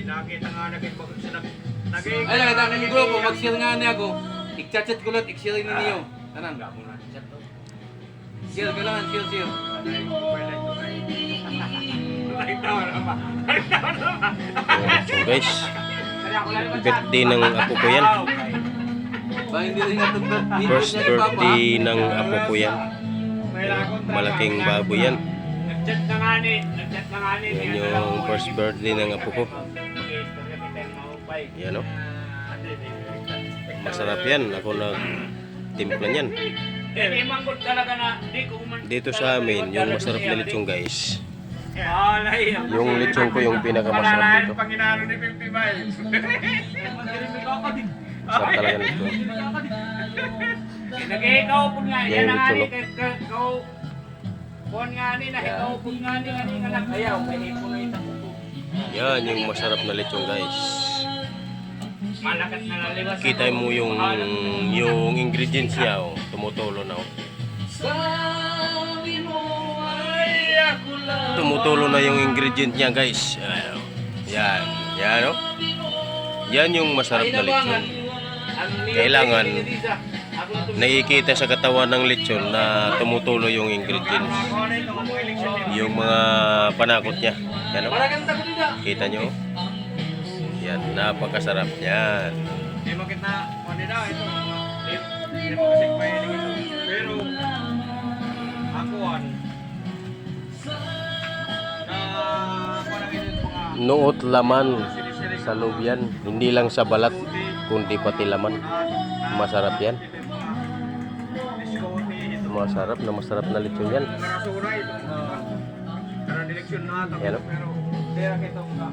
nakita nga naging magsasabi. Naging Ay, nakita ko yung grupo, mag-share nga niya ako. Ik-chat-chat ko lang, ik-share ni niyo. Tanan. Share ka lang, share. So guys, birthday ng apo ko yan. Ba, hindi rin nga itong First birthday ng apo ko yan. Malaking baboy yan. Nag-chat na nga ni. Yan yung first birthday ng apo ko. Yan o. Masarap yan. Ako nag-timpla niyan. Manggod talaga na di ko Dito sa amin, yung masarap na lechon guys. Alay. Yung lechon ko yung pinakamasarap dito. Panginalo ni Pimpy Miles. Masarap talaga nito. Nag-ikaw po nga. Yung Yan nga lechon, ni. Ikaw. Kuhan nga ni. Ikaw po nga ni. Ayaw. May hipo na itang puto. Yan yung masarap na lechon guys. Malakat na laliwas. Kita mo yung ingredients niya oh. Tumutulo na oh. Tumutulo na yung ingredient niya guys. Yan. Yan oh. Yan yung masarap na lechon. Kailangan nakikita sa katawan ng lechon na tumutulo yung ingredients. Yung mga panakot niya. Yan oh. Kita nyo oh. Yan, napakasarap yan. Hindi mo kita, hindi daw, ito. Hindi mo kasi pwede ito. Pero, ako Nuot laman sa loob yan. Hindi lang sa balat, kundi pati laman. Masarap yan. Masarap na lechon yan. Karena direksyon na ito. Yan o. Pero, kaya kita mga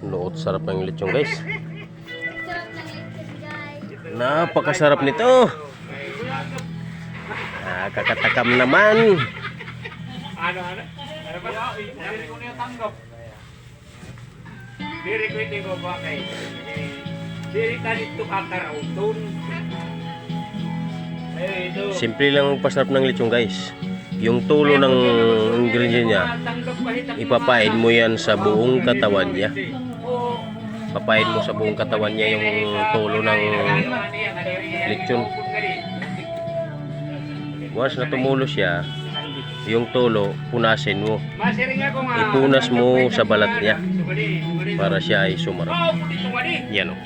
Nuot sarap ng lechon guys. Napakasarap nito. Nakakatakam naman. Ano ba? Diri ko niya tanggap. Diri ko hindi ko ba kay. Diri ka dito kakarautun. Ito. Simple lang ang pasarap ng lechon guys. Yung tulo ng ingredient niya, ipapain mo yan sa buong katawan niya. Papain mo sa buong katawan niya yung tulo ng lechon. Once na tumulo siya, yung tulo, punasin mo. Ipunas mo sa balat niya para siya ay sumarap. Yan o.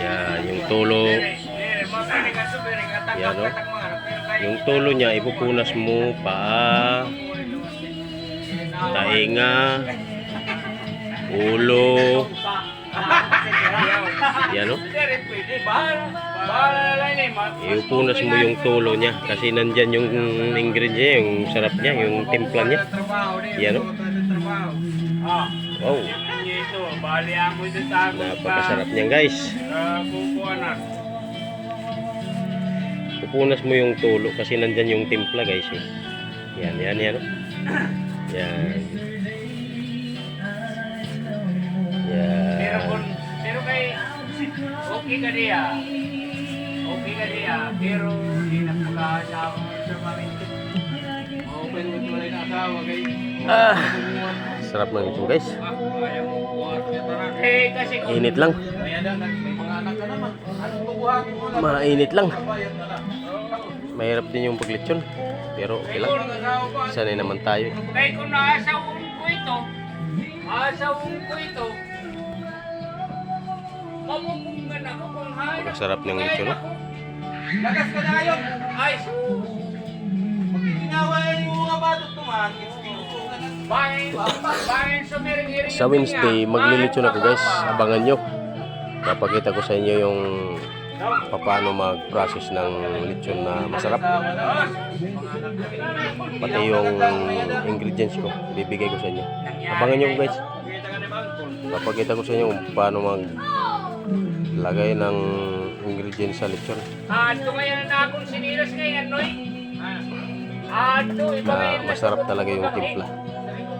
Yan, yung tulo. Yan o. Yung tulo niya, ipupunas mo pa tainga, ulo. Yan o. Ipupunas mo yung tulo niya kasi nandyan yung ingredient niya, yung sarap niya, yung timpla niya. Yan o. Wow. Napakasarap niyan guys. Pupunas mo yung tulo kasi nandyan yung timpla guys eh. Yan. Yan. Pero kay okay ka diya. Pero hindi na pagkakasawa sa mamit. Okay, wala na asawa kay. Sarap ng ito guys. Kasi Init lang. May mga anak ka naman. Anong tubuhakin mo lang? Mainit lang. Mahirap din yung paglitsyon. Pero okay lang. Sanay naman tayo. kay kung naasawong ko ito, mamupungan ako kung hanap. Masarap ng lechon no? Lagas ka na yun. Ay, Ginawain mo mga batot tuman. bangin sumiring-iring. Sa Wednesday, maglilitsyon ako guys. Abangan nyo. Papakita ko sa inyo yung paano mag-process ng lechon na masarap. Pati yung ingredients ko, bibigay ko sa inyo. Abangan nyo guys. Papakita ko sa inyo kung paano maglagay ng ingredients sa lechon. Ito ngayon na akong sinilas ngayon, Noy. Ito, iba Na ngayon. masarap talaga yung timpla.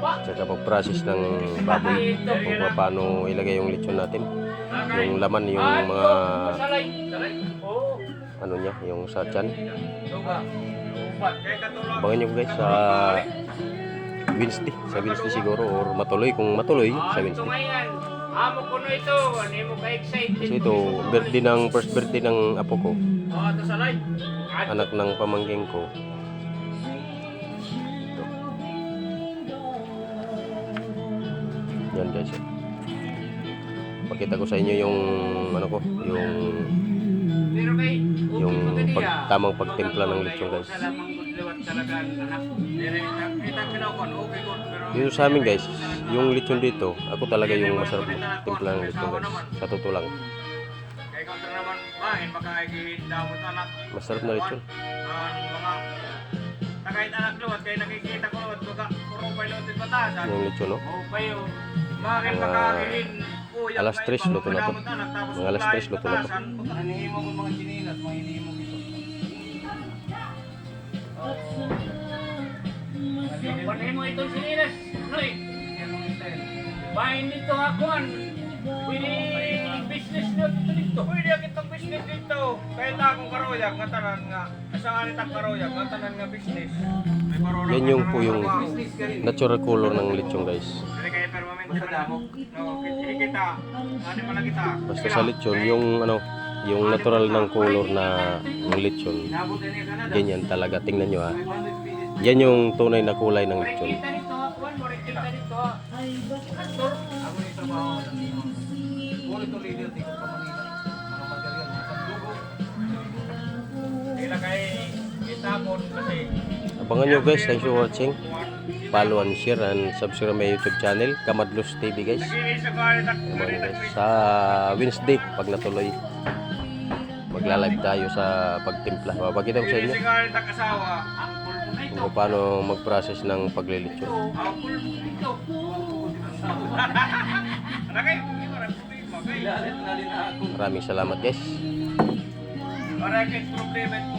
Tsaka pag-process ng baboy kung paano ilagay yung lechon natin. Yung laman, yung mga ano niya, yung sa tiyan. Abangan nyo guys sa Wednesday. Sa Wednesday siguro or matuloy. Kung matuloy, sa Ito Wednesday. ngayon. Amo ko na ito. Ano mo ka-excited? So ito, first birthday ng apo ko. Ito sa live. Anak ng pamangking ko. Yan guys. Pakita ko sa inyo yung ano ko, Pero kay yung tamang pagtimpla ng lechon guys. Dito sa amin guys, yung lechon dito, ako talaga yung masarap magtimpla ng lechon guys. Sa totoo lang. Kay kontra naman bahin baka ikidamot anak. Masarap na lechon. Mga kahit anak luwat kay nakikita ko luwat baka puro pa luwat batasan. Yung lechon no. O payo. Bakit makakihin? Alas 3 luto na to. Mga alas 3 luto na to. Nanihimo ko mga chinilas, mga hinihimo dito. Panin mo itong sinilas. Noy. Bahin dito akuan. Pwede business na dito. Pwede kitang business dito. Kahit akong karoyak, nga tanan nga. Asangan itang karoyak, nga tanan nga business. May parora Yan yung po yung Business ka rin. natural color ng lechon guys. Dili kay permanente Basta damo. No, kita. Ano pala kita? Basta sa lechon, yung ano, yung natural ng color na ng lechon. Inabot na niya Canada. Ganyan talaga. Tingnan nyo ha. 500 pieces. Yan yung tunay na kulay ng lechon. Kita dito, akuan mo rin kita dito. Astor. Ako na yung trabaho. Quality leader dito sa Manila. Mga material. Sa dugo. Kaya kay kita mo kasi. Abangan nyo guys. Thanks for watching. Follow and share and subscribe my YouTube channel. Kamadlos TV guys. Isa ka Abangan guys. Sa Wednesday, pag natuloy, magla-live tayo sa pagtimpla. Papakita ko sa inyo Sigaret asawa, ang pulmo na ito. kung paano mag-process ng paglilitsyon. Ang pulmo nito. Rakay, Lalit na rin ako. Maraming salamat guys. para kay problema ko.